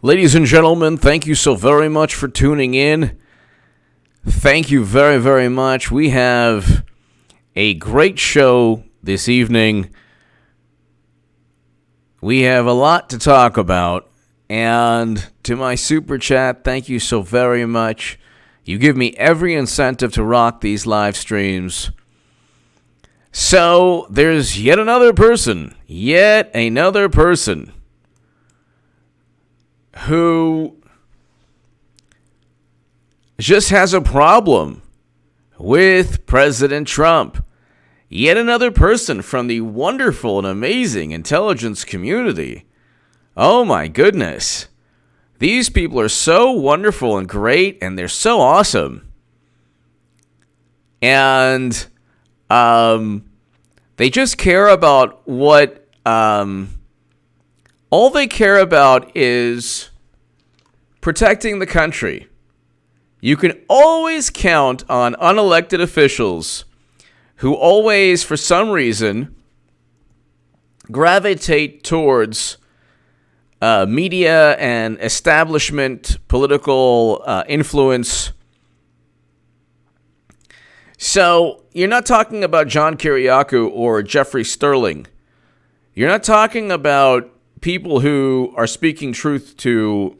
Ladies and gentlemen, thank you so very much for tuning in. Thank you very, very much. We have a great show this evening. We have a lot to talk about. And to my super chat, thank you so very much. You give me every incentive to rock these live streams. So there's yet another person who just has a problem with President Trump. Yet another person from the wonderful and amazing intelligence community. Oh my goodness. These people are so wonderful and great, and they're so awesome. And they just care about what... all they care about is protecting the country. You can always count on unelected officials who always, for some reason, gravitate towards media and establishment political influence. So you're not talking about John Kiriakou or Jeffrey Sterling. You're not talking about people who are speaking truth to,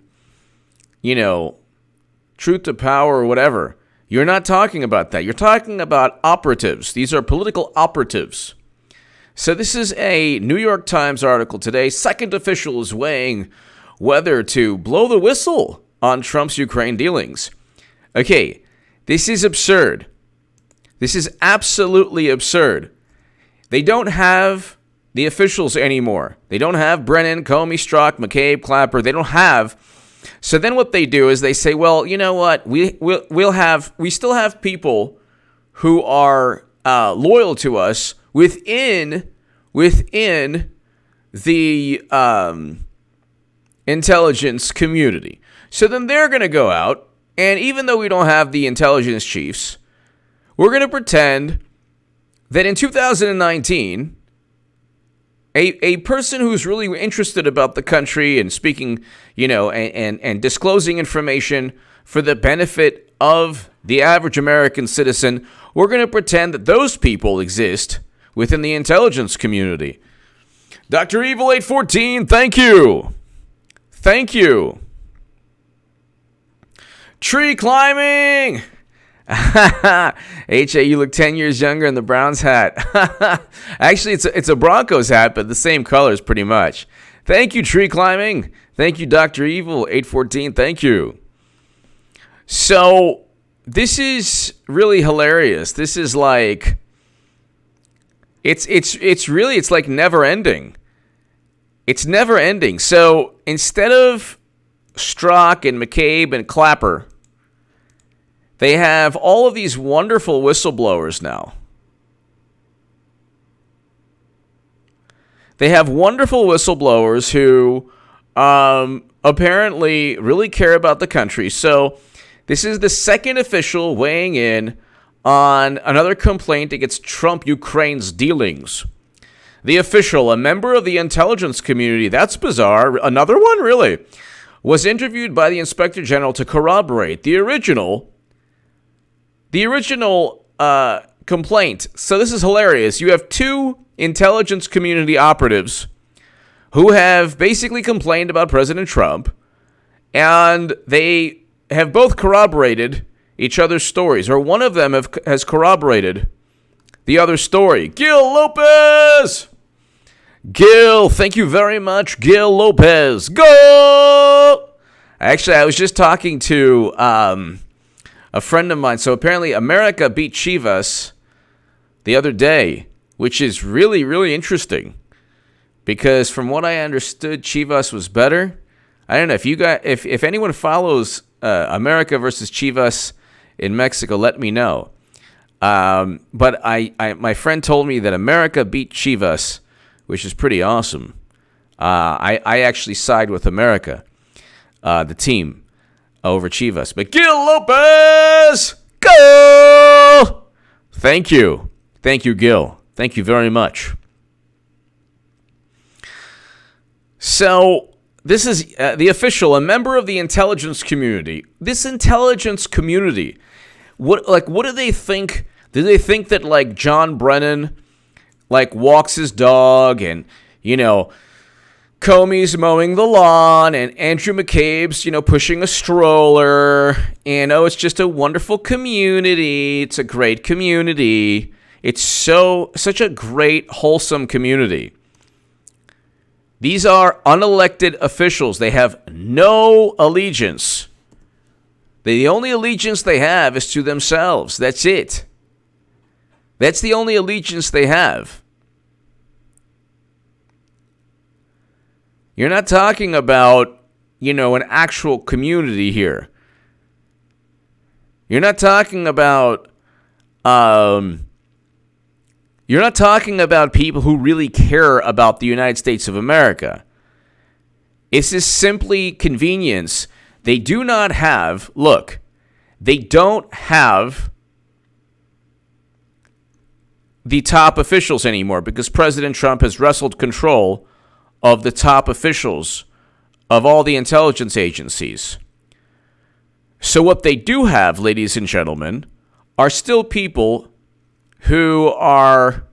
truth to power or whatever. You're not talking about that. You're talking about operatives. These are political operatives. So this is a New York Times article today. Second official is weighing whether to blow the whistle on Trump's Ukraine dealings. Okay, this is absurd. This is absolutely absurd. They don't have the officials anymore. They don't have Brennan, Comey, Strzok, McCabe, Clapper. They don't have. So then what they do is they say, well, you know what? We still have people who are loyal to us within the intelligence community. So then they're going to go out, and even though we don't have the intelligence chiefs, we're going to pretend that in 2019, a person who's really interested about the country and speaking, and disclosing information for the benefit of the average American citizen, we're going to pretend that those people exist within the intelligence community. Dr. Evil 814, thank you. Thank you. Tree climbing. H.A., you look 10 years younger in the Browns hat. Actually, it's a Broncos hat, but the same colors pretty much. Thank you, tree climbing. Thank you, Dr. Evil 814. Thank you. So this is really hilarious. This is like it's like never ending. It's never ending. So instead of Strzok and McCabe and Clapper, they have all of these wonderful whistleblowers now. They have wonderful whistleblowers who apparently really care about the country. So this is the second official weighing in on another complaint against Trump-Ukraine's dealings. The official, a member of the intelligence community, that's bizarre, another one, really, was interviewed by the Inspector General to corroborate the original complaint. So this is hilarious. You have two intelligence community operatives who have basically complained about President Trump, and they have both corroborated each other's stories, or one of them has corroborated the other story. Gil Lopez! Gil, thank you very much, Gil Lopez. Go! Actually, I was just talking to a friend of mine. So apparently America beat Chivas the other day, which is really, really interesting. Because from what I understood, Chivas was better. I don't know if anyone follows America versus Chivas in Mexico, let me know. But my friend told me that America beat Chivas, which is pretty awesome. I actually side with America, the team, over Chivas. But Gil Lopez, go! Thank you. Thank you, Gil. Thank you very much. So This is the official, a member of the intelligence community. This intelligence community, what do they think? Do they think that like John Brennan like walks his dog and, Comey's mowing the lawn and Andrew McCabe's, pushing a stroller, and it's just a wonderful community. It's a great community. It's such a great, wholesome community. These are unelected officials. They have no allegiance. The only allegiance they have is to themselves. That's it. That's the only allegiance they have. You're not talking about, an actual community here. You're not talking about people who really care about the United States of America. This is simply convenience. They don't have the top officials anymore because President Trump has wrestled control of the top officials of all the intelligence agencies. So what they do have, ladies and gentlemen, are still people who are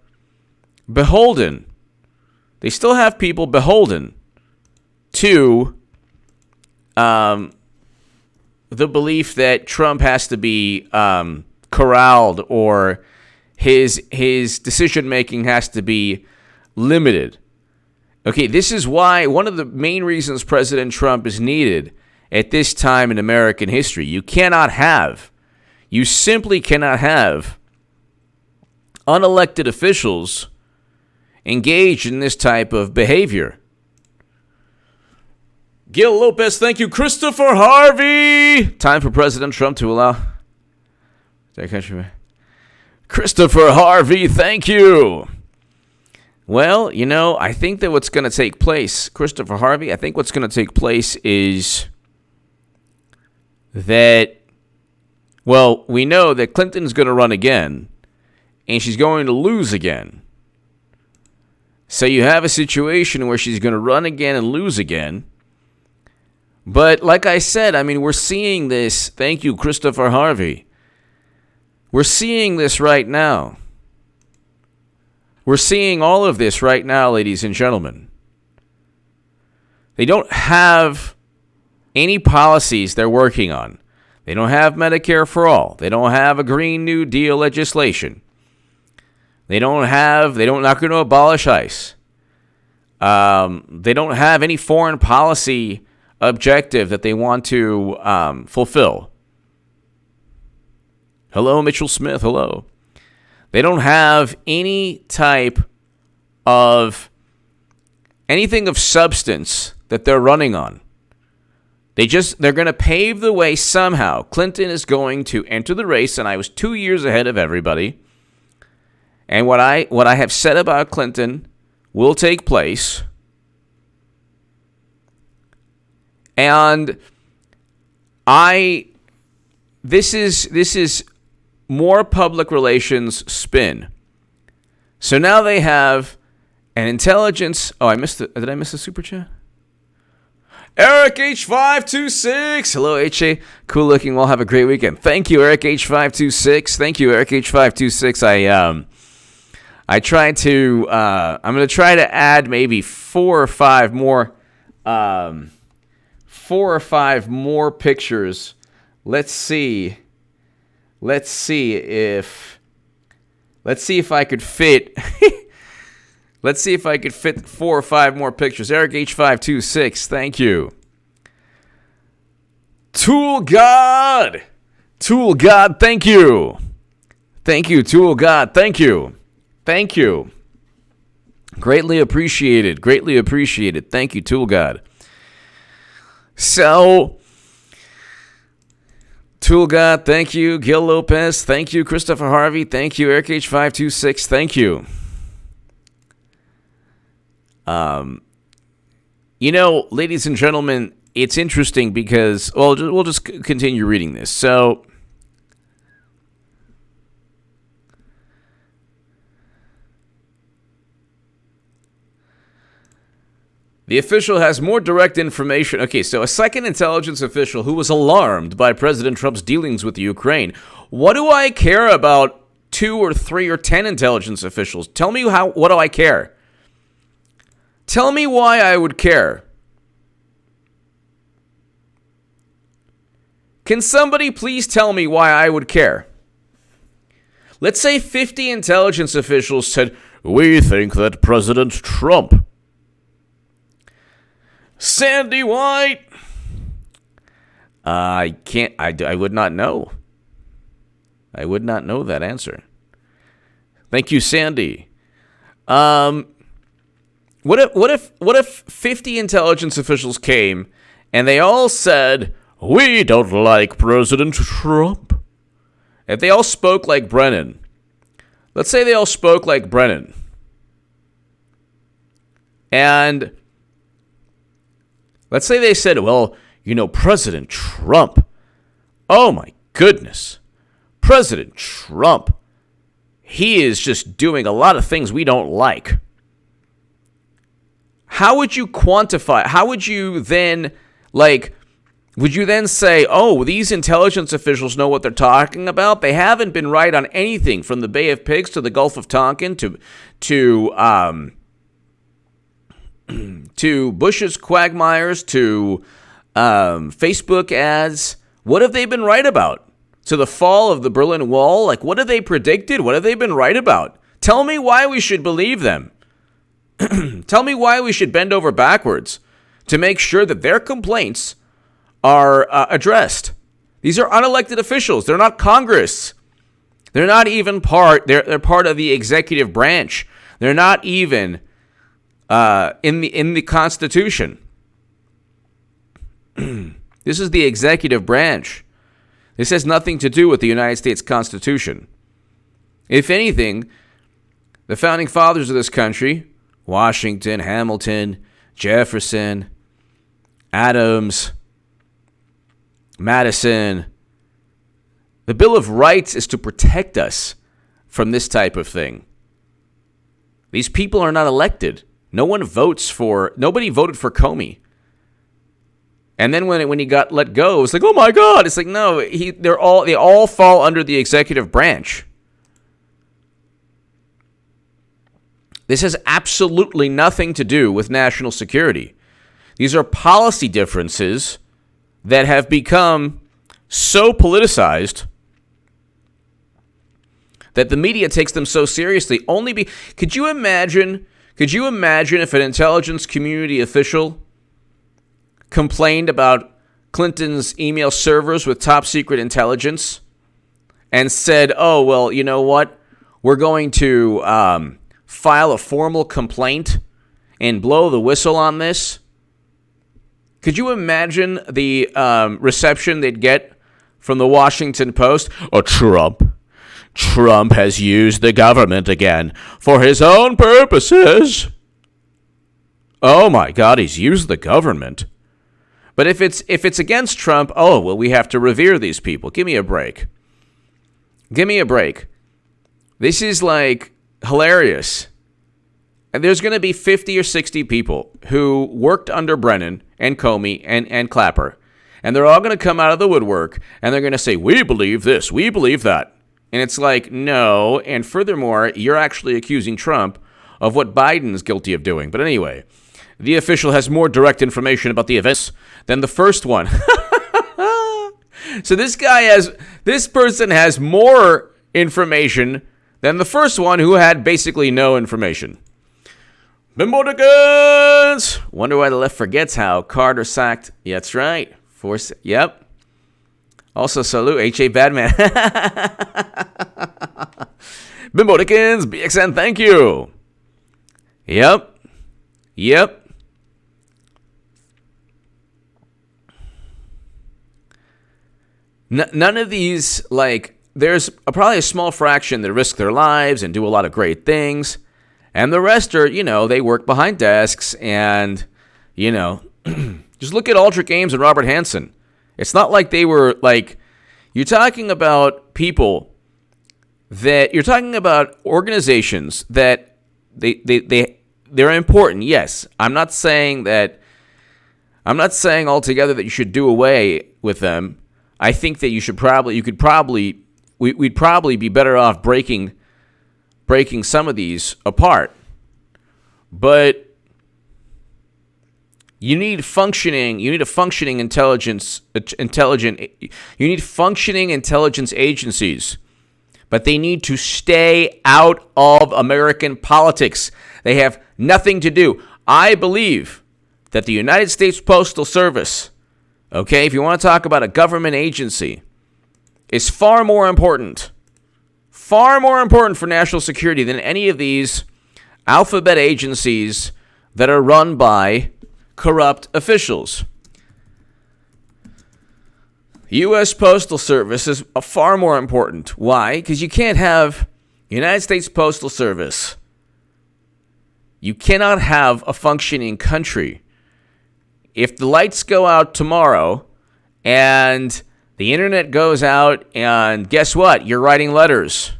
beholden. They still have people beholden to the belief that Trump has to be corralled or his decision-making has to be limited. Okay, this is why one of the main reasons President Trump is needed at this time in American history. You simply cannot have unelected officials engaged in this type of behavior. Gil Lopez, thank you. Christopher Harvey. Time for President Trump to allow. Christopher Harvey, thank you. Well, I think that what's going to take place, Christopher Harvey, I think what's going to take place is that, we know that Clinton's going to run again, and she's going to lose again. So you have a situation where she's going to run again and lose again. But like I said, we're seeing this. Thank you, Christopher Harvey. We're seeing this right now. We're seeing all of this right now, ladies and gentlemen. They don't have any policies they're working on. They don't have Medicare for all. They don't have a Green New Deal legislation. They're not going to abolish ICE. They don't have any foreign policy objective that they want to fulfill. Hello, Mitchell Smith. Hello. They don't have any type of anything of substance that they're running on. They're going to pave the way somehow. Clinton is going to enter the race, and I was 2 years ahead of everybody. And what I have said about Clinton will take place. And this is more public relations spin. So now they have an intelligence. Oh, did I miss a super chat? Eric H526. Hello, HA. Cool looking. We'll have a great weekend. Thank you, Eric H526. Thank you, Eric H526. I tried to. I'm going to try to add maybe four or five more pictures. Let's see if I could fit. Let's see if I could fit 4 or 5 more pictures. Eric H526, thank you. Tool God, thank you. Thank you, Tool God, thank you. Thank you. Greatly appreciated. Thank you, Tool God. So, Tool God, thank you. Gil Lopez, thank you. Christopher Harvey, thank you. Eric H526, thank you. Ladies and gentlemen, it's interesting because, we'll just continue reading this. So, The official has more direct information. Okay, so a second intelligence official who was alarmed by President Trump's dealings with Ukraine. What do I care about 2 or 3 or 10 intelligence officials? Tell me what do I care? Tell me why I would care. Can somebody please tell me why I would care? Let's say 50 intelligence officials said, we think that President Trump. Sandy White. I would not know. I would not know that answer. Thank you, Sandy. What if 50 intelligence officials came and they all said, we don't like President Trump? If they all spoke like Brennan, let's say they all spoke like Brennan, and let's say they said, well, President Trump, oh my goodness, President Trump, he is just doing a lot of things we don't like. How would you quantify? How would you then, would you then say, oh, these intelligence officials know what they're talking about? They haven't been right on anything from the Bay of Pigs to the Gulf of Tonkin to Bush's quagmires to Facebook ads. What have they been right about? To the fall of the Berlin Wall? What have they predicted? What have they been right about? Tell me why we should believe them. Tell me why we should bend over backwards to make sure that their complaints are addressed. These are unelected officials. They're not Congress. They're not even they're part of the executive branch. They're not even in the Constitution. This is the executive branch. This has nothing to do with the United States Constitution. If anything, the founding fathers of this country, Washington, Hamilton, Jefferson, Adams, Madison, the Bill of Rights is to protect us from this type of thing. These people are not elected. Nobody voted for Comey. And then when he got let go, it's like, oh my God! It's like, no, they all fall under the executive branch. This has absolutely nothing to do with national security. These are policy differences that have become so politicized that the media takes them so seriously. Could you imagine if an intelligence community official complained about Clinton's email servers with top secret intelligence and said, oh, well, you know what? We're going to file a formal complaint and blow the whistle on this? Could you imagine the reception they'd get from the Washington Post? Oh, Trump has used the government again for his own purposes. Oh my God, he's used the government. But if it's against Trump, oh, well, we have to revere these people. Give me a break. This is hilarious. And there's going to be 50 or 60 people who worked under Brennan and Comey and Clapper. And they're all going to come out of the woodwork and they're going to say, we believe this, we believe that. And it's like, no. And furthermore, you're actually accusing Trump of what Biden's guilty of doing. But anyway, the official has more direct information about the events than the first one. So this person has more information than the first one, who had basically no information. Bimboticans! Wonder why the left forgets how Carter sacked. Yeah, that's right. Yep. Also, salute H.A. Badman. Bimboticans, BXN, thank you. Yep. None of these, there's probably a small fraction that risk their lives and do a lot of great things. And the rest are, they work behind desks and, just look at Aldrich Ames and Robert Hansen. It's not like they were you're talking about you're talking about organizations that they they're important. Yes, I'm not saying altogether that you should do away with them. I think that we'd probably be better off breaking some of these apart. But you need functioning intelligence agencies, but they need to stay out of American politics. They have nothing to do. I believe that the United States Postal Service, okay, if you want to talk about a government agency, is far more important for national security than any of these alphabet agencies that are run by corrupt officials. U.S. Postal Service is far more important. Why? Because you can't have United States Postal Service. You cannot have a functioning country. If the lights go out tomorrow and the internet goes out, and guess what? You're writing letters,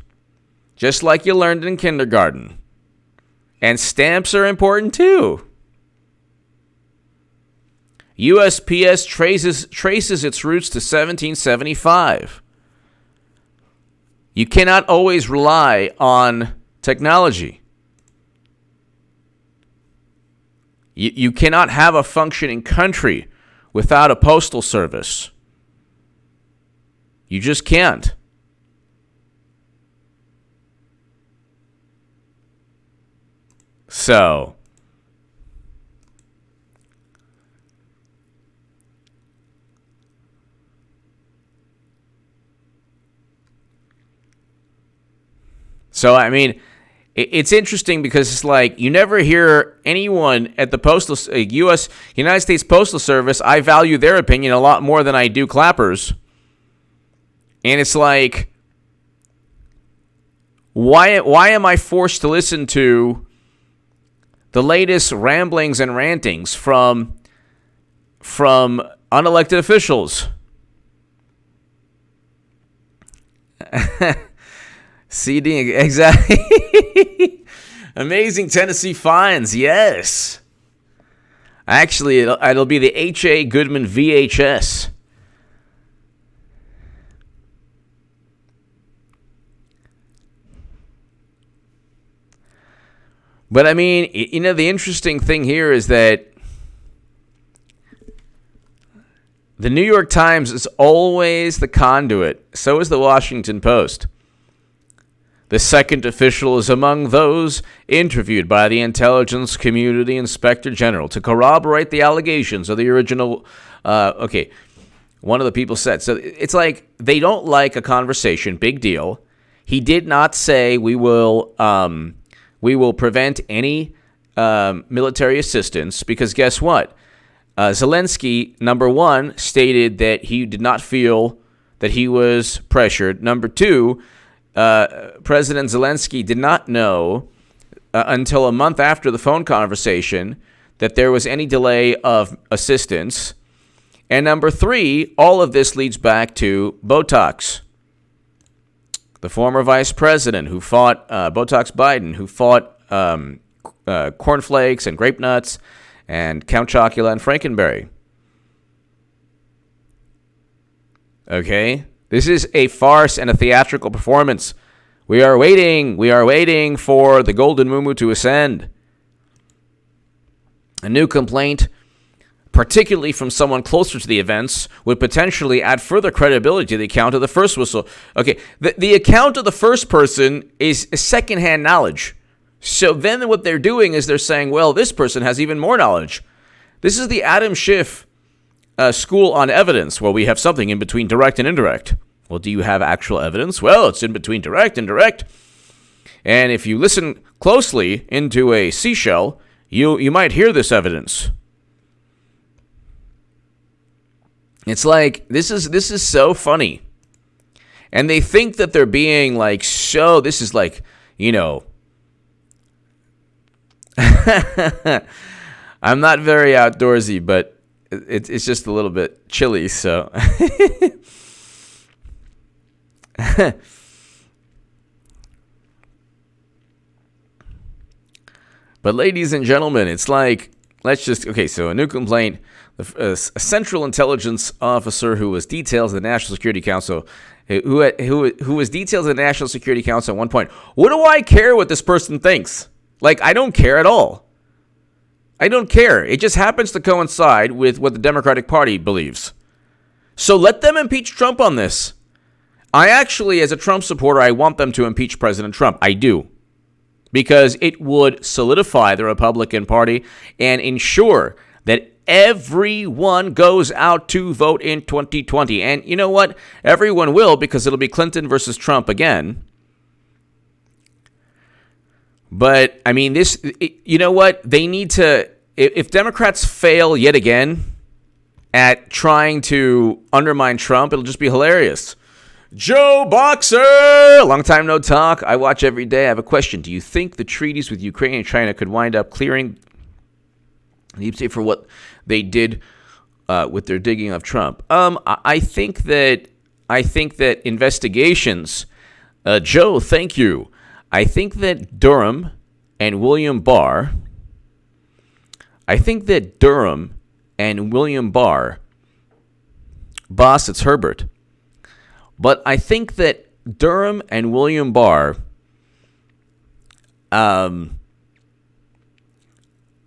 just like you learned in kindergarten. And stamps are important too. USPS traces its roots to 1775. You cannot always rely on technology. You cannot have a functioning country without a postal service. You just can't. So, I mean, it's interesting because it's like you never hear anyone at the United States Postal Service. I value their opinion a lot more than I do Clapper's. And it's like, why am I forced to listen to the latest ramblings and rantings from unelected officials? CD, exactly. Amazing Tennessee finds, yes. Actually, it'll be the H.A. Goodman VHS. But I mean, the interesting thing here is that the New York Times is always the conduit. So is the Washington Post. The second official is among those interviewed by the Intelligence Community Inspector General to corroborate the allegations of the original. One of the people said. So it's like they don't like a conversation. Big deal. He did not say we will prevent any military assistance because guess what? Zelensky, number one, stated that he did not feel that he was pressured. Number two, President Zelensky did not know until a month after the phone conversation that there was any delay of assistance. And number three, all of this leads back to Botox, the former vice president who fought Botox Biden, who fought cornflakes and grape nuts and Count Chocula and Frankenberry. Okay? This is a farce and a theatrical performance. We are waiting for the golden muumuu to ascend. A new complaint, particularly from someone closer to the events, would potentially add further credibility to the account of the first whistle. Okay, the account of the first person is secondhand knowledge. So then what they're doing is they're saying, well, this person has even more knowledge. This is the Adam Schiff school on evidence. Well, we have something in between direct and indirect. Well, do you have actual evidence? Well, it's in between direct and indirect. And if you listen closely into a seashell, you might hear this evidence. It's like, this is so funny. And they think that they're being like, so, this is like, I'm not very outdoorsy, but it's just a little bit chilly, so. But ladies and gentlemen, it's like, so a new complaint, a Central Intelligence officer who was detailed to the National Security Council, who was detailed to the National Security Council at one point. What do I care what this person thinks? Like, I don't care at all. I don't care. It just happens to coincide with what the Democratic Party believes. So let them impeach Trump on this. I actually, as a Trump supporter, I want them to impeach President Trump. I do. Because it would solidify the Republican Party and ensure that everyone goes out to vote in 2020. And you know what? Everyone will, because it'll be Clinton versus Trump again. But, I mean, you know what? They need to, if Democrats fail yet again at trying to undermine Trump, it'll just be hilarious. Joe Boxer! Long time no talk. I watch every day. I have a question. Do you think the treaties with Ukraine and China could wind up clearing the deep state for what they did with their digging of Trump? I think that investigations, Joe, thank you. I think that Durham and William Barr, boss, it's Herbert. But I think that Durham and William Barr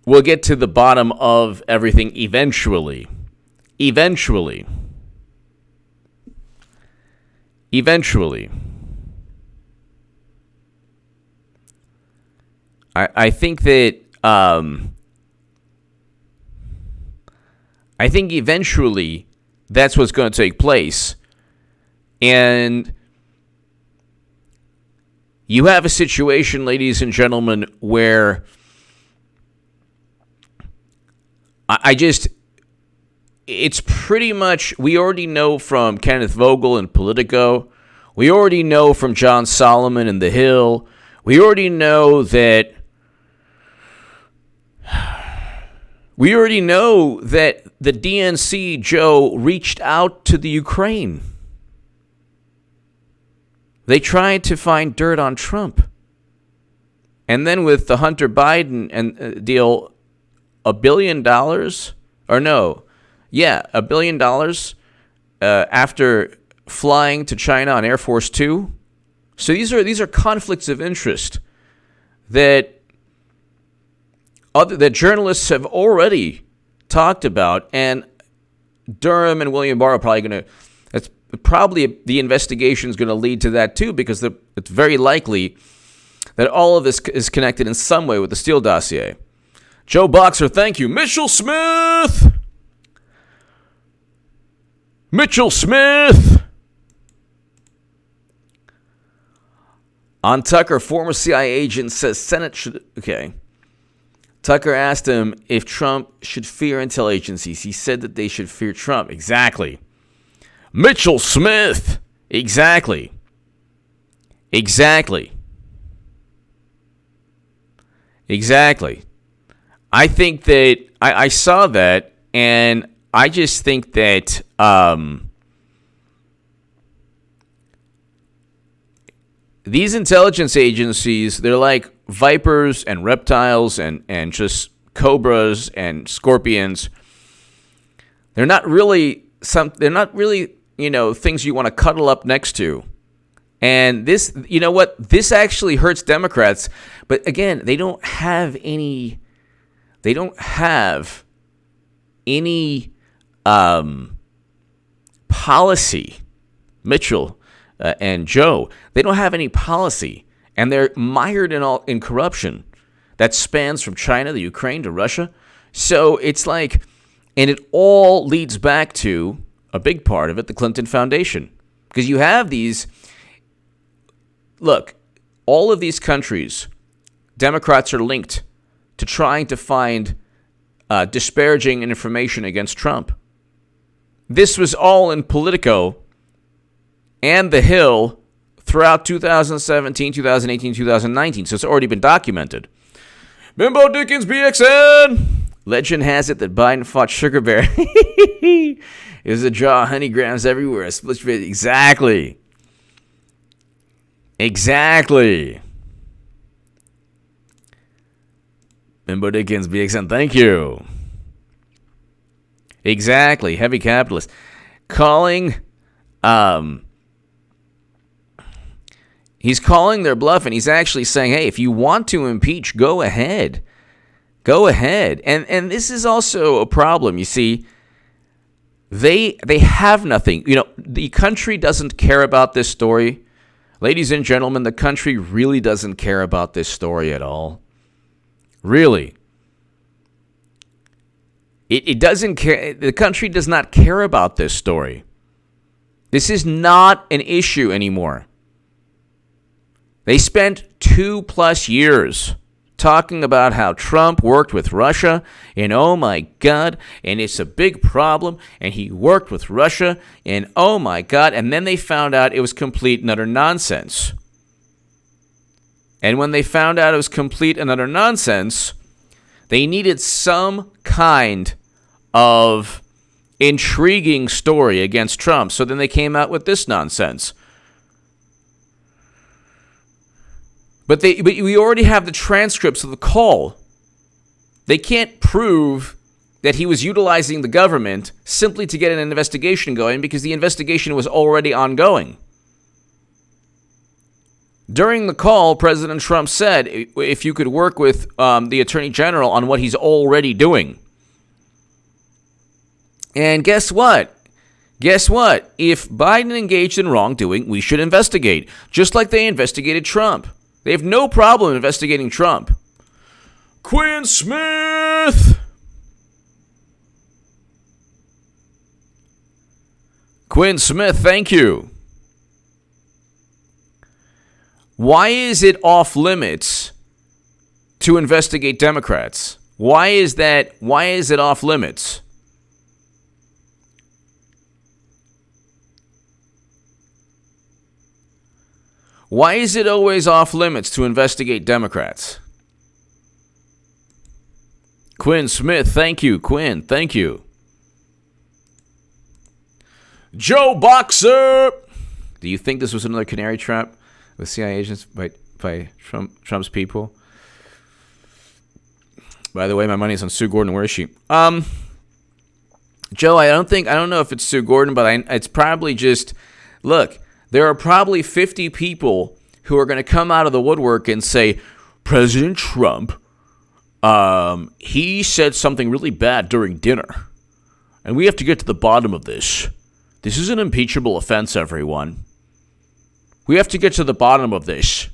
will get to the bottom of everything eventually. Eventually. I think that eventually that's what's going to take place. And you have a situation, ladies and gentlemen, where it's pretty much, we already know from Kenneth Vogel and Politico, we already know from John Solomon and The Hill, we already know that the DNC, Joe, reached out to the Ukraine. They tried to find dirt on Trump. And then with the Hunter Biden and deal, $1 billion, $1 billion after flying to China on Air Force Two. So these are conflicts of interest that journalists have already talked about, and Durham and William Barr are probably going to. That's probably the investigation is going to lead to that too, because it's very likely that all of this is connected in some way with the Steele dossier. Joe Boxer, thank you. Mitchell Smith. On Tucker, former CIA agent says Senate should. Okay. Tucker asked him if Trump should fear intel agencies. He said that they should fear Trump. Exactly. Mitchell Smith. Exactly. I think that I saw that, and I just think that these intelligence agencies, they're like vipers and reptiles and just cobras and scorpions. They're not really things you want to cuddle up next to. And this, you know what? This actually hurts Democrats. But again, they don't have any policy. Mitchell and Joe, they don't have any policy, and they're mired in corruption that spans from China, the Ukraine, to Russia. So it's like, and it all leads back to a big part of it, the Clinton Foundation, because you have these. Look, all of these countries, Democrats are linked to trying to find disparaging information against Trump. This was all in Politico and The Hill throughout 2017, 2018, 2019, so it's already been documented. Bimbo Dickens BXN! Legend has it that Biden fought Sugar Bear. It was a draw, honeygrams everywhere. Exactly. Bimbo Dickens, BXN, thank you. Exactly, heavy capitalist. Calling, he's calling their bluff, and he's actually saying, hey, if you want to impeach, go ahead. Go ahead. And this is also a problem, you see. They have nothing. You know, the country doesn't care about this story. Ladies and gentlemen, the country really doesn't care about this story at all. Really. It doesn't care. The country does not care about this story. This is not an issue anymore. They spent 2+ years talking about how Trump worked with Russia, and oh my God, and it's a big problem, and he worked with Russia, and oh my God, and then they found out it was complete and utter nonsense. And when they found out it was complete and utter nonsense, they needed some kind of intriguing story against Trump, so then they came out with this nonsense. But we already have the transcripts of the call. They can't prove that he was utilizing the government simply to get an investigation going because the investigation was already ongoing. During the call, President Trump said, if you could work with the Attorney General on what he's already doing. And guess what? Guess what? If Biden engaged in wrongdoing, we should investigate, just like they investigated Trump. They have no problem investigating Trump. Quinn Smith! Quinn Smith, thank you. Why is it off limits to investigate Democrats? Why is it off limits? Why is it always off limits to investigate Democrats? Quinn Smith, thank you. Quinn, thank you. Joe Boxer! Do you think this was another canary trap with CIA agents by Trump's people? By the way, my money's on Sue Gordon. Where is she? Joe, I don't know if it's Sue Gordon, but it's probably just, look, there are probably 50 people who are going to come out of the woodwork and say, President Trump, he said something really bad during dinner. And we have to get to the bottom of this. This is an impeachable offense, everyone. We have to get to the bottom of this.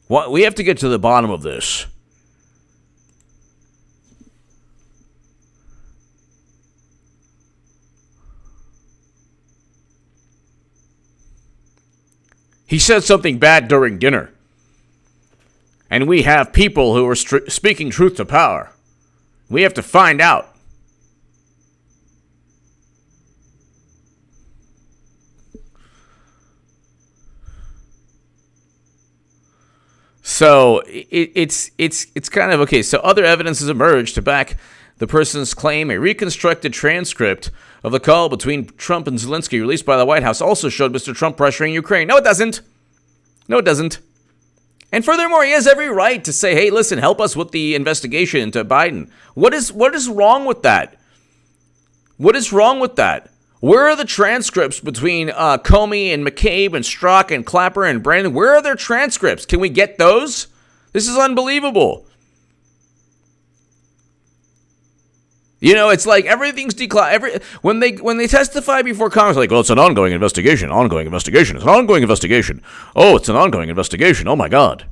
What? We have to get to the bottom of this. He said something bad during dinner. And we have people who are speaking truth to power. We have to find out. So it's kind of okay. So other evidence has emerged to back the person's claim. A reconstructed transcript of the call between Trump and Zelensky released by the White House also showed Mr. Trump pressuring Ukraine. No, it doesn't. No, it doesn't. And furthermore, he has every right to say, hey, listen, help us with the investigation into Biden. What is wrong with that? What is wrong with that? Where are the transcripts between Comey and McCabe and Strzok and Clapper and Brandon? Where are their transcripts? Can we get those? This is unbelievable. You know, it's like everything's declined. When they testify before Congress, like, well, it's an ongoing investigation. It's an ongoing investigation. Oh, it's an ongoing investigation. Oh my God.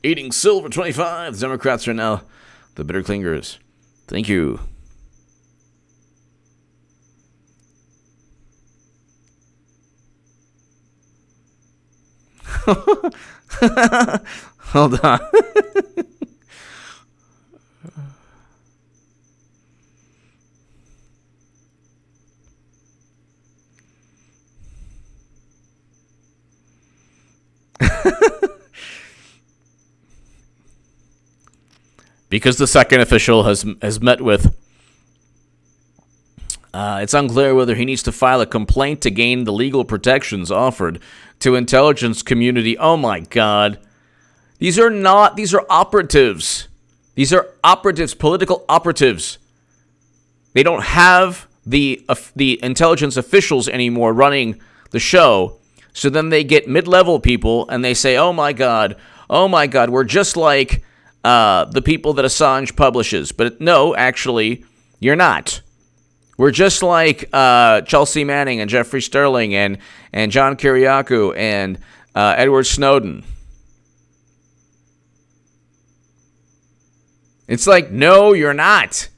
Eating silver 25. The Democrats are now the bitter clingers. Thank you. Hold on. because the second official has met with. It's unclear whether he needs to file a complaint to gain the legal protections offered to intelligence community. Oh my God. These are operatives. These are operatives, political operatives. They don't have the intelligence officials anymore running the show. So then they get mid-level people and they say, oh my God, we're just like the people that Assange publishes. But no, actually, you're not. We're just like Chelsea Manning and Jeffrey Sterling and John Kiriakou and Edward Snowden. It's like, no, you're not.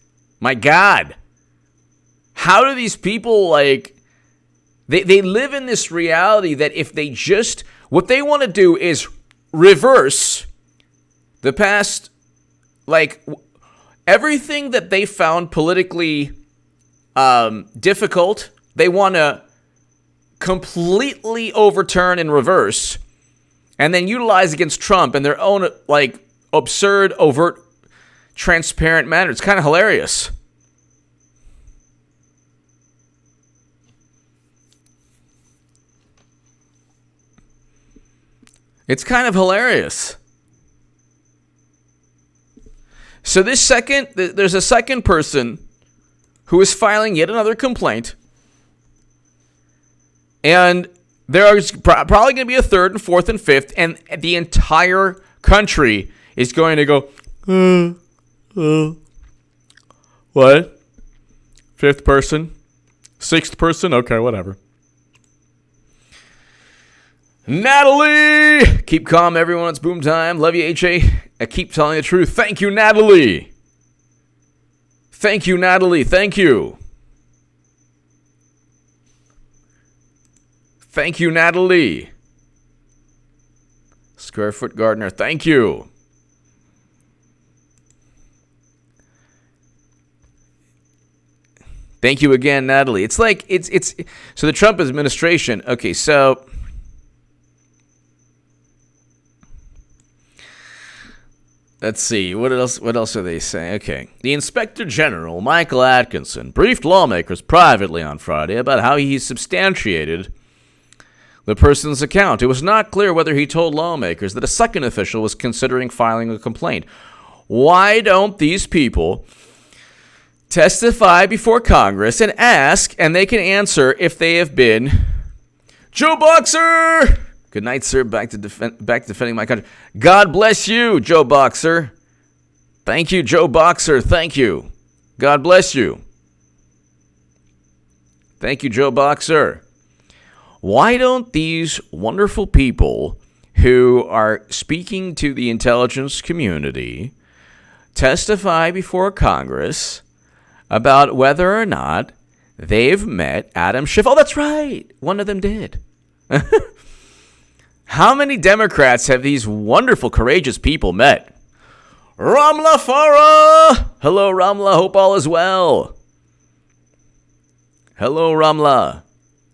My God. How do these people, like, they live in this reality that if they just, what they want to do is reverse the past, like, everything that they found politically difficult, they want to completely overturn and reverse and then utilize against Trump in their own, like, absurd, overt, transparent manner. It's kind of hilarious. It's kind of hilarious. So there's a second person who is filing yet another complaint. And there is probably going to be a third and fourth and fifth, and the entire country is going to go, what? Fifth person? Sixth person? Okay, whatever. Natalie! Keep calm, everyone. It's boom time. Love you, HA. I keep telling the truth. Thank you, Natalie. Thank you, Natalie. Thank you. Thank you, Natalie. Square Foot Gardener. Thank you. Thank you again, Natalie. It's like, it's so the Trump administration, okay, so let's see, what else are they saying? Okay. The Inspector General, Michael Atkinson, briefed lawmakers privately on Friday about how he substantiated the person's account. It was not clear whether he told lawmakers that a second official was considering filing a complaint. Why don't these people testify before Congress and ask, and they can answer if they have been Joe Boxer? Good night, sir. Back defending my country. God bless you, Joe Boxer. Thank you, Joe Boxer. Thank you. God bless you. Thank you, Joe Boxer. Why don't these wonderful people who are speaking to the intelligence community testify before Congress about whether or not they've met Adam Schiff? Oh, that's right. One of them did. How many Democrats have these wonderful, courageous people met? Ramla Farah! Hello, Ramla. Hope all is well. Hello, Ramla.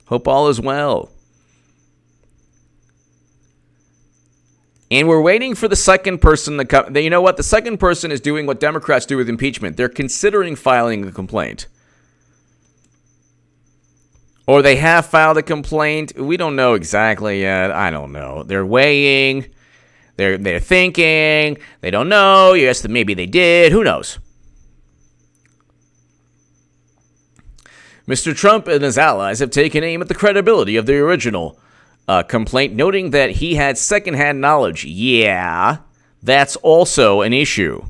Hope all is well. And we're waiting for the second person to come. You know what? The second person is doing what Democrats do with impeachment. They're considering filing a complaint. Or they have filed a complaint. We don't know exactly yet. I don't know. They're weighing. They're thinking. They don't know. Yes, maybe they did. Who knows? Mr. Trump and his allies have taken aim at the credibility of the original complaint, noting that he had secondhand knowledge. Yeah, that's also an issue.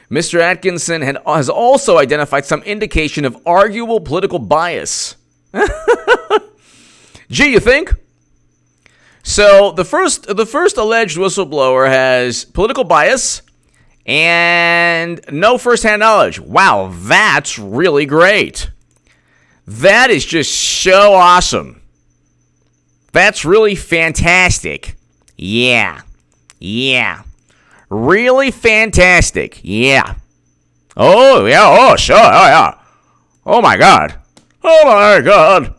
Mr. Atkinson has also identified some indication of arguable political bias. Gee, you think? So the first alleged whistleblower has political bias and no firsthand knowledge. Wow, that's really great. That is just so awesome. That's really fantastic. Yeah. Really fantastic. Yeah. Oh, yeah. Oh, sure. Oh, yeah. Oh, my God. Oh, my God.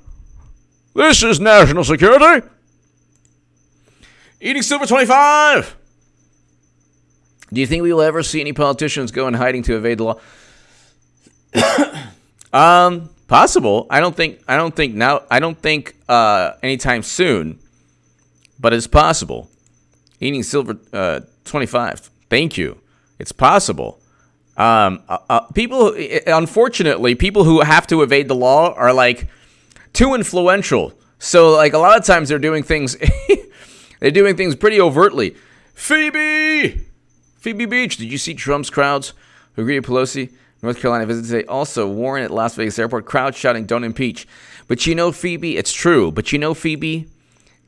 This is national security. Eating silver 25. Do you think we will ever see any politicians go in hiding to evade the law? Possible. I don't think anytime soon, but it's possible. Eating silver 25. Thank you. It's possible. Unfortunately, people who have to evade the law are like too influential. So like a lot of times they're doing things pretty overtly. Phoebe Beach. Did you see Trump's crowds who greeted Pelosi, North Carolina visit today? Also, Warren at Las Vegas airport, crowd shouting, "Don't impeach." But you know, Phoebe, it's true. But you know, Phoebe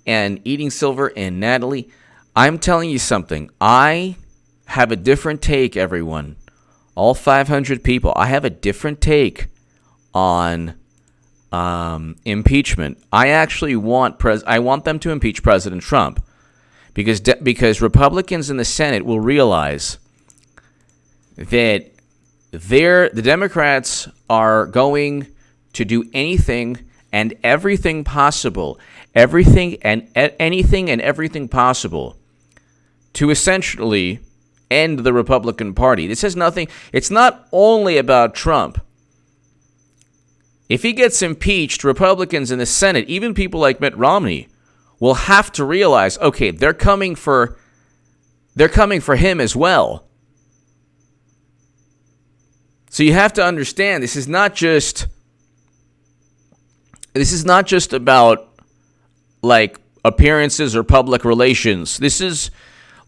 and Eating Silver and Natalie, I'm telling you something. I have a different take, everyone. All 500 people. I have a different take on impeachment. I actually want them to impeach President Trump because Republicans in the Senate will realize that the Democrats are going to do anything and everything possible, everything and everything possible to essentially end the Republican Party. This has nothing. It's not only about Trump. If he gets impeached, Republicans in the Senate, even people like Mitt Romney, will have to realize, okay, they're coming for him as well. So you have to understand, this is not just about like appearances or public relations. This is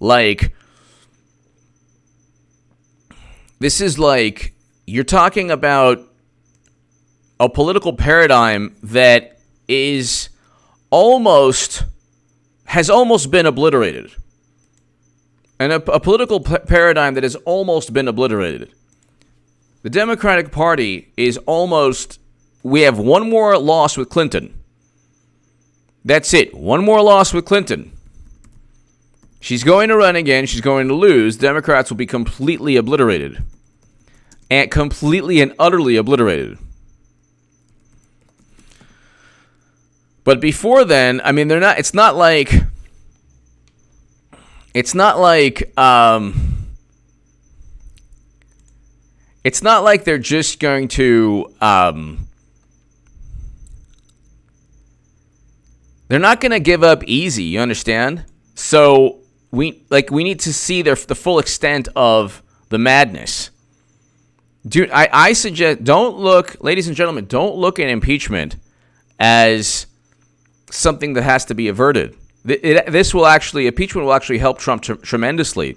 like you're talking about a political paradigm that has almost been obliterated. And a political paradigm that has almost been obliterated. The Democratic Party we have one more loss with Clinton. That's it. One more loss with Clinton. She's going to run again. She's going to lose. Democrats will be completely obliterated. And completely and utterly obliterated. But before then, I mean, it's not like they're just going to, they're not going to give up easy, you understand? So we need to see the full extent of the madness. Dude, I suggest, ladies and gentlemen, don't look at impeachment as something that has to be averted. Impeachment will actually help Trump tremendously.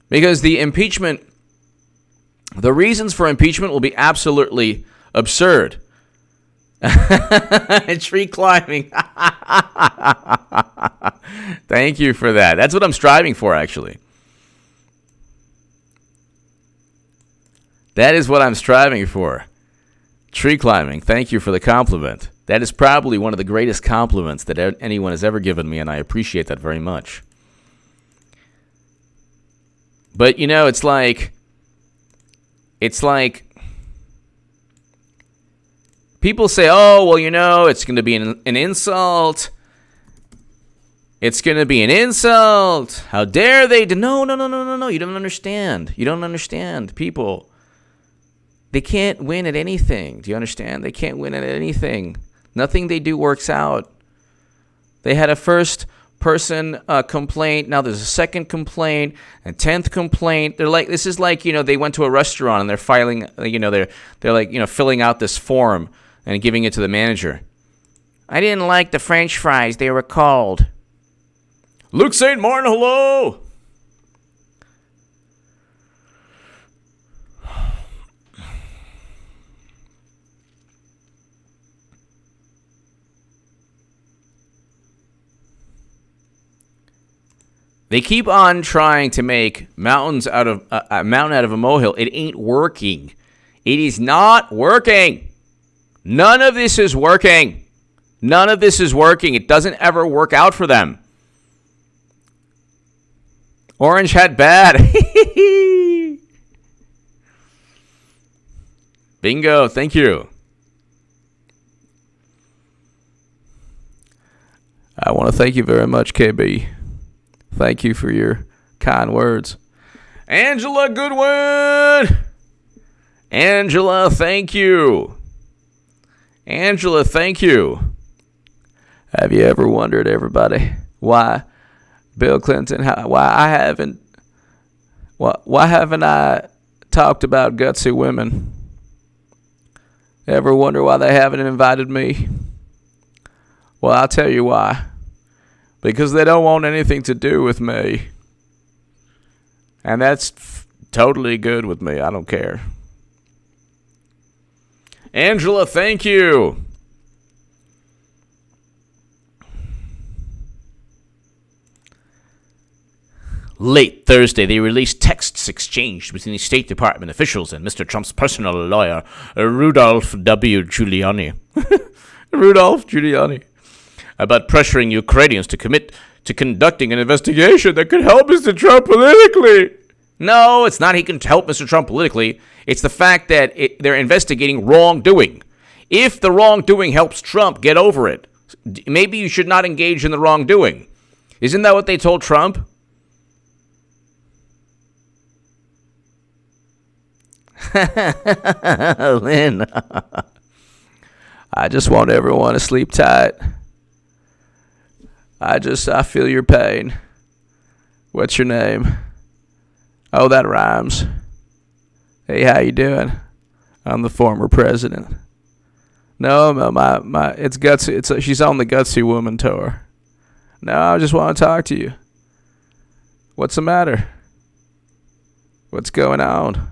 Because the reasons for impeachment will be absolutely absurd. Tree climbing. Thank you for that. That's what I'm striving for, actually. That is what I'm striving for. Tree climbing. Thank you for the compliment. That is probably one of the greatest compliments that anyone has ever given me, and I appreciate that very much. But, you know, it's like people say, oh, well, you know, it's going to be an insult. It's going to be an insult. How dare they? No. You don't understand. You don't understand. People, they can't win at anything. Do you understand? They can't win at anything. Nothing they do works out. They had a first person complaint. Now there's a second complaint, a 10th complaint. This is like, you know, they went to a restaurant and they're filing, you know, they're like, you know, filling out this form and giving it to the manager. I didn't like the French fries. They were cold. Luke St. Martin, hello. They keep on trying to make mountains out of a mountain out of a molehill. It ain't working. It is not working. None of this is working. None of this is working. It doesn't ever work out for them. Orange hat bad. Bingo. Thank you. I want to thank you very much, KB. Thank you for your kind words. Angela Goodwin! Angela, thank you. Angela, thank you. Have you ever wondered, everybody, why Bill Clinton, why haven't I talked about gutsy women? Ever wonder why they haven't invited me? Well, I'll tell you why. Because they don't want anything to do with me. And that's totally good with me. I don't care. Angela, thank you. Late Thursday, they released texts exchanged between the State Department officials and Mr. Trump's personal lawyer, Rudolph W. Giuliani. Rudolph Giuliani. About pressuring Ukrainians to commit to conducting an investigation that could help Mr. Trump politically. No, it's not he can help Mr. Trump politically. It's the fact that they're investigating wrongdoing. If the wrongdoing helps Trump get over it, maybe you should not engage in the wrongdoing. Isn't that what they told Trump? Lynn, I just want everyone to sleep tight. I feel your pain. What's your name? Oh, that rhymes. Hey, how you doing? I'm the former president. No, it's Gutsy. She's on the Gutsy Woman tour. No, I just want to talk to you. What's the matter? What's going on?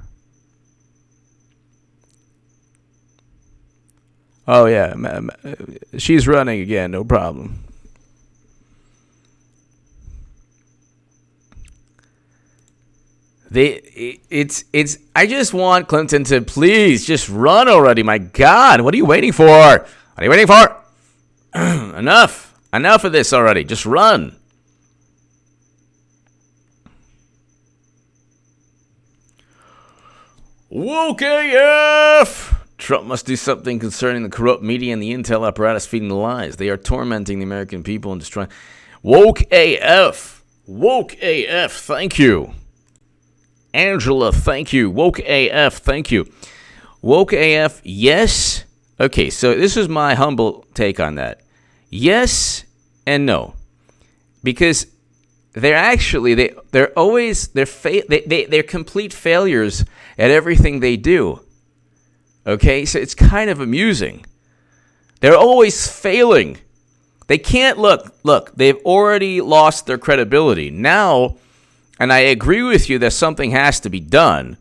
Oh, yeah. She's running again. No problem. I just want Clinton to please just run already. My God, what are you waiting for? What are you waiting for? Enough of this already. Just run. Woke AF! Trump must do something concerning the corrupt media and the intel apparatus feeding the lies. They are tormenting the American people and destroying. Woke AF! Woke AF, thank you. Angela, thank you. Woke AF, thank you. Woke AF, yes. Okay, so this is my humble take on that. Yes and no. Because they're complete failures at everything they do. Okay, so it's kind of amusing. They're always failing. They can't look, they've already lost their credibility. Now, and I agree with you that something has to be done,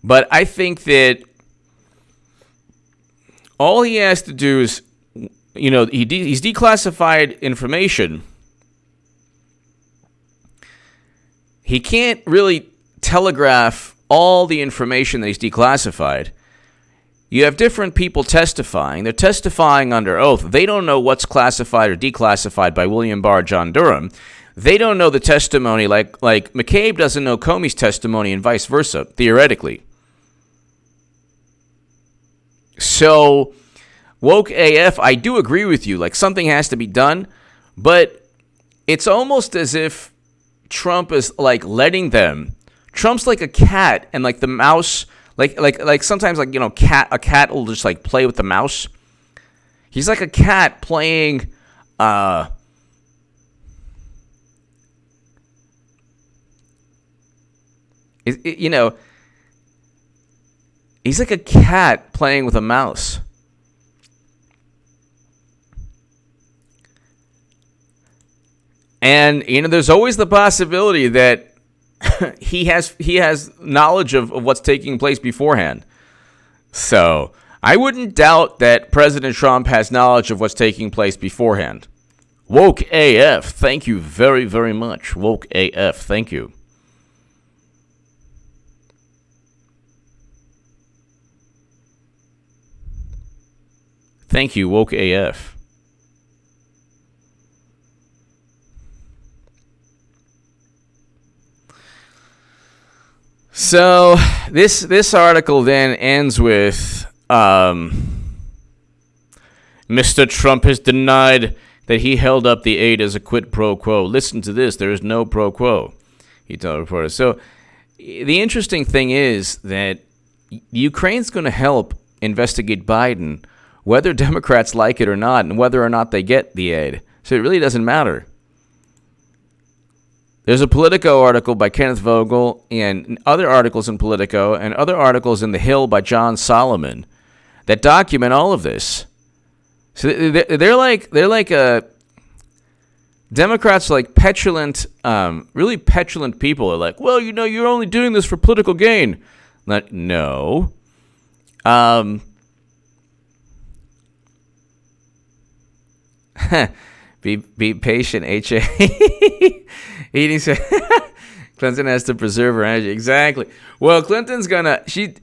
but I think that all he has to do is, he's declassified information. He can't really telegraph all the information that he's declassified. You have different people testifying. They're testifying under oath. They don't know what's classified or declassified by William Barr, John Durham. They don't know the testimony like McCabe doesn't know Comey's testimony and vice versa, theoretically. So, woke AF, I do agree with you. Like, something has to be done, but it's almost as if Trump is, like, letting them. Trump's like a cat, and, like, the mouse, like sometimes, like, a cat will just, like, play with the mouse. He's like a cat playing, he's like a cat playing with a mouse. And, there's always the possibility that he has knowledge of what's taking place beforehand. So, I wouldn't doubt that President Trump has knowledge of what's taking place beforehand. Woke AF, thank you very, very much. Woke AF, thank you. Thank you, Woke AF. So this article then ends with Mr. Trump has denied that he held up the aid as a quid pro quo. Listen to this. There is no pro quo, he told reporters. So the interesting thing is that Ukraine's going to help investigate Biden, whether Democrats like it or not, and whether or not they get the aid. So it really doesn't matter. There's a Politico article by Kenneth Vogel and other articles in Politico and other articles in The Hill by John Solomon that document all of this. So they're like Democrats are like petulant, really petulant people. Are like, well, you're only doing this for political gain. No. Be patient, HA. Eating Clinton has to preserve her energy. Exactly. Well, Clinton's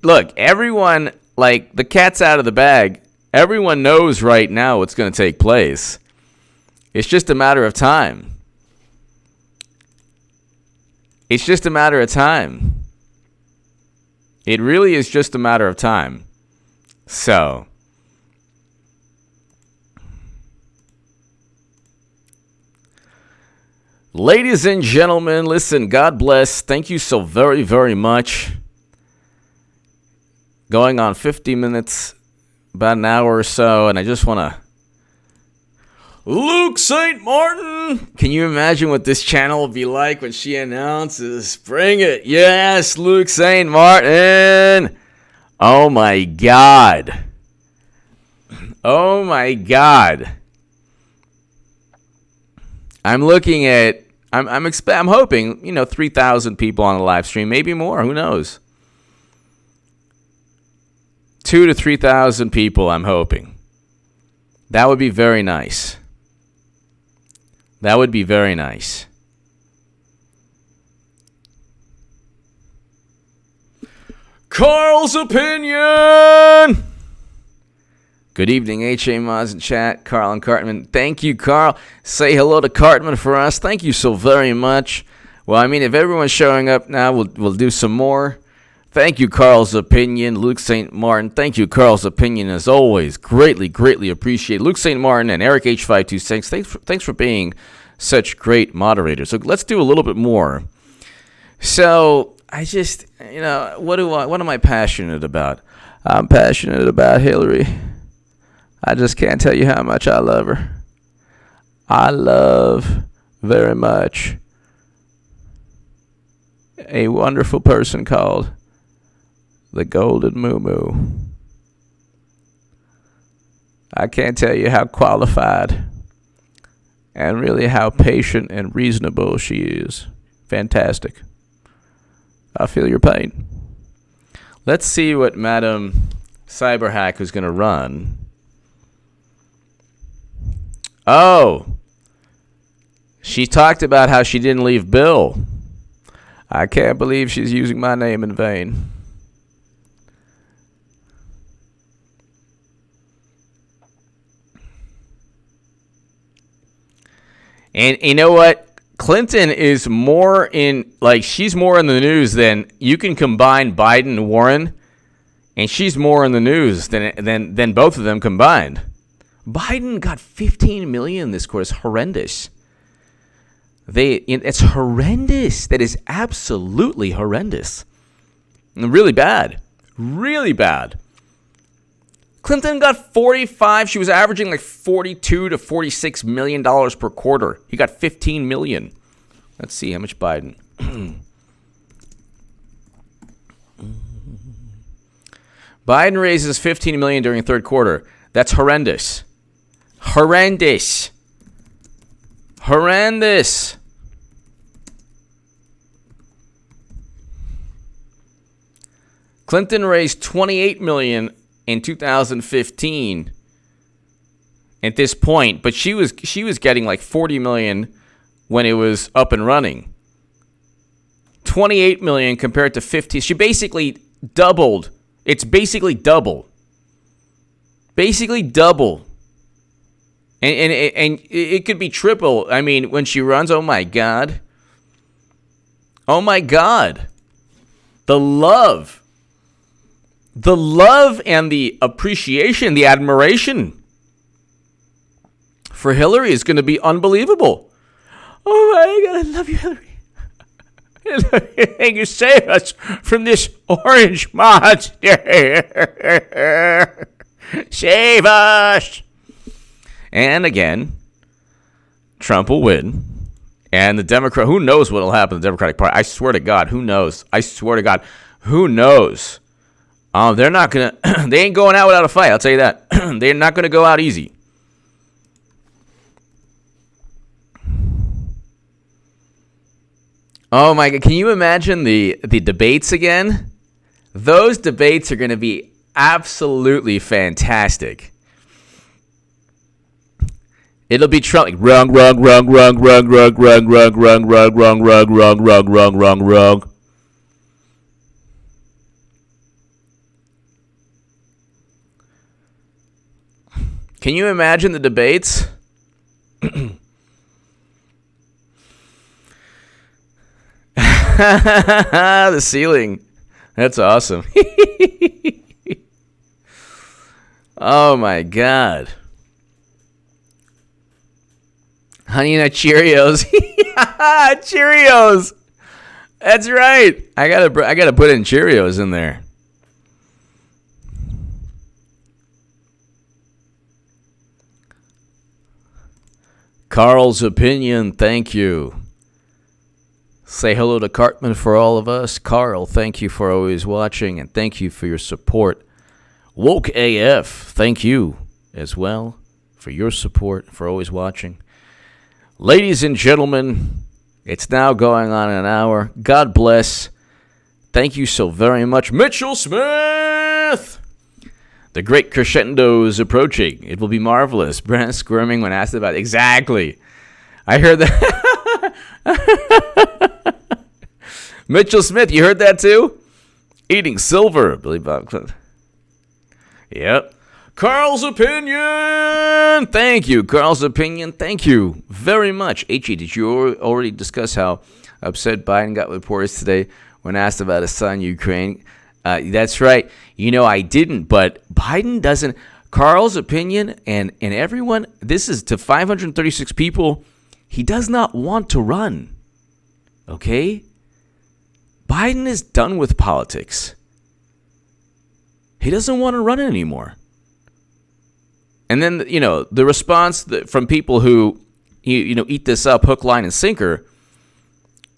look, everyone, like, the cat's out of the bag. Everyone knows right now what's going to take place. It's just a matter of time. It's just a matter of time. It really is just a matter of time. So, ladies and gentlemen, listen, God bless. Thank you so very, very much. Going on 50 minutes, about an hour or so, and I just want to... Luke St. Martin! Can you imagine what this channel will be like when she announces? Bring it! Yes, Luke St. Martin! Oh my God. Oh my God. I'm looking at... I'm hoping, 3,000 people on the live stream, maybe more, who knows? 2,000 to 3,000 people, I'm hoping. That would be very nice. That would be very nice. Carl's opinion! Good evening, H.A. Moz in chat. Carl and Cartman. Thank you, Carl. Say hello to Cartman for us. Thank you so very much. Well, I mean, if everyone's showing up now, we'll do some more. Thank you, Carl's opinion. Luke St. Martin. Thank you, Carl's opinion, as always. Greatly, greatly appreciate Luke St. Martin and Eric H526. Thanks for being such great moderators. So let's do a little bit more. So I just, what am I passionate about? I'm passionate about Hillary. I just can't tell you how much I love her. I love very much a wonderful person called the Golden Moo Moo. I can't tell you how qualified and really how patient and reasonable she is. Fantastic. I feel your pain. Let's see what Madam Cyberhack is going to run. Oh, she talked about how she didn't leave Bill. I can't believe she's using my name in vain. And you know what? Clinton is more in, she's more in the news than you can combine Biden and Warren, and she's more in the news than both of them combined. Biden got 15 million this quarter. It's horrendous. It's horrendous. That is absolutely horrendous. Really bad. Really bad. Clinton got 45. She was averaging like 42 to 46 million dollars per quarter. He got 15 million. Let's see how much Biden. Biden raises 15 million during third quarter. That's horrendous. Horrendous. Horrendous. Clinton raised 28 million in 2015 at this point, but she was getting like 40 million when it was up and running. 28 million compared to 50. She basically doubled. It's basically double. Basically double. And it could be triple. I mean, when she runs, oh my God. Oh my God. The love and the appreciation, the admiration for Hillary is going to be unbelievable. Oh my God, I love you, Hillary. Thank you, save us from this orange monster. Save us. And again, Trump will win. And the Democrat, who knows what will happen to the Democratic Party? I swear to God, who knows? I swear to God, who knows? They're not going to, they ain't going out without a fight. I'll tell you that. They're not going to go out easy. Oh my God, can you imagine the debates again? Those debates are going to be absolutely fantastic. It'll be Trump like wrong. Can you imagine the debates? The ceiling. That's awesome. Oh my God. Honey Nut Cheerios. Cheerios. That's right. I gotta put in Cheerios in there. Carl's opinion, thank you. Say hello to Cartman for all of us. Carl, thank you for always watching, and thank you for your support. Woke AF, thank you as well for your support, for always watching. Ladies and gentlemen, it's now going on an hour. God bless. Thank you so very much. Mitchell Smith! The great crescendo is approaching. It will be marvelous. Brent squirming when asked about it. Exactly. I heard that. Mitchell Smith, you heard that too? Eating silver. Billy Bob. Yep. Carl's opinion. Thank you. Carl's opinion. Thank you very much. H.E., did you already discuss how upset Biden got with reporters today when asked about his son, Ukraine? That's right. You know, I didn't, but Biden doesn't. Carl's opinion and everyone, this is to 536 people. He does not want to run. Okay? Biden is done with politics. He doesn't want to run anymore. And then, you know, the response from people who, eat this up hook, line, and sinker,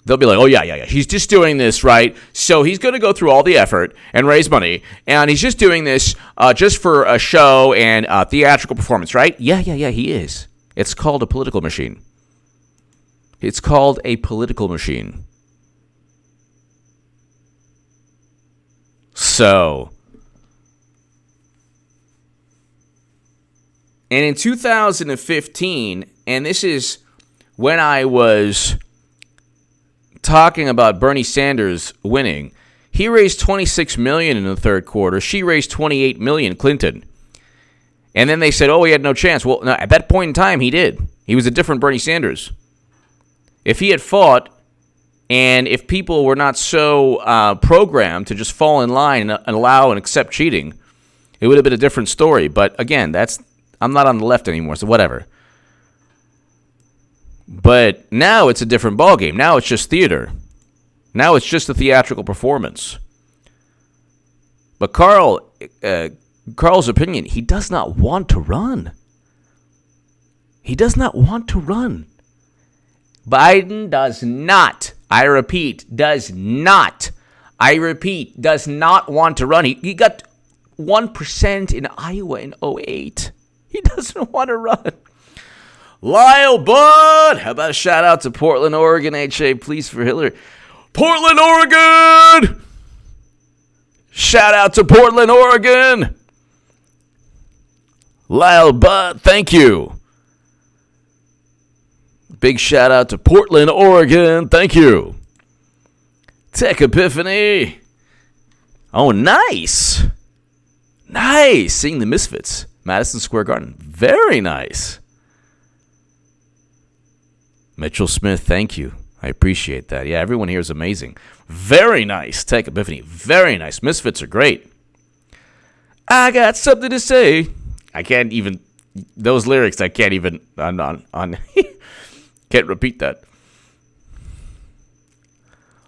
they'll be like, oh, yeah. He's just doing this, right? So he's going to go through all the effort and raise money, and he's just doing this just for a show and theatrical performance, right? Yeah, he is. It's called a political machine. It's called a political machine. So, and in 2015, and this is when I was talking about Bernie Sanders winning, he raised $26 million in the third quarter. She raised $28 million, Clinton. And then they said, oh, he had no chance. Well, no, at that point in time, he did. He was a different Bernie Sanders. If he had fought, and if people were not so programmed to just fall in line and allow and accept cheating, it would have been a different story. But again, I'm not on the left anymore, so whatever. But now it's a different ballgame. Now it's just theater. Now it's just a theatrical performance. But Carl's opinion, he does not want to run. He does not want to run. Biden does not, I repeat, does not want to run. He got 1% in Iowa in 2008. He doesn't want to run. Lyle Bud, how about a shout out to Portland, Oregon, HA, please for Hillary. Portland, Oregon! Shout out to Portland, Oregon! Lyle Bud, thank you. Big shout out to Portland, Oregon, thank you. Tech Epiphany. Oh, nice. Nice. Seeing the Misfits. Madison Square Garden. Very nice. Mitchell Smith, thank you. I appreciate that. Yeah, everyone here is amazing. Very nice. Tech Epiphany. Very nice. Misfits are great. I got something to say. I can't even those lyrics, I can't even can't repeat that.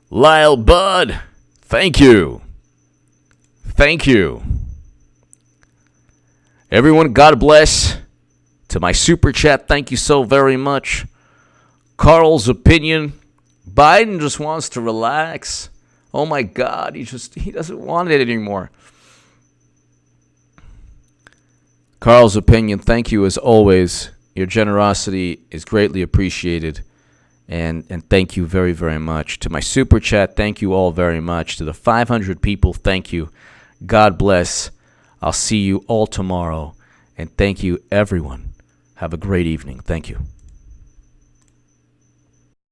Lyle Bud, thank you. Thank you. Everyone, God bless. To my super chat, thank you so very much. Carl's opinion, Biden just wants to relax. Oh my God, he doesn't want it anymore. Carl's opinion, thank you as always. Your generosity is greatly appreciated. And thank you very, very much. To my super chat, thank you all very much. To the 500 people, thank you. God bless. I'll see you all tomorrow. And thank you, everyone. Have a great evening. Thank you.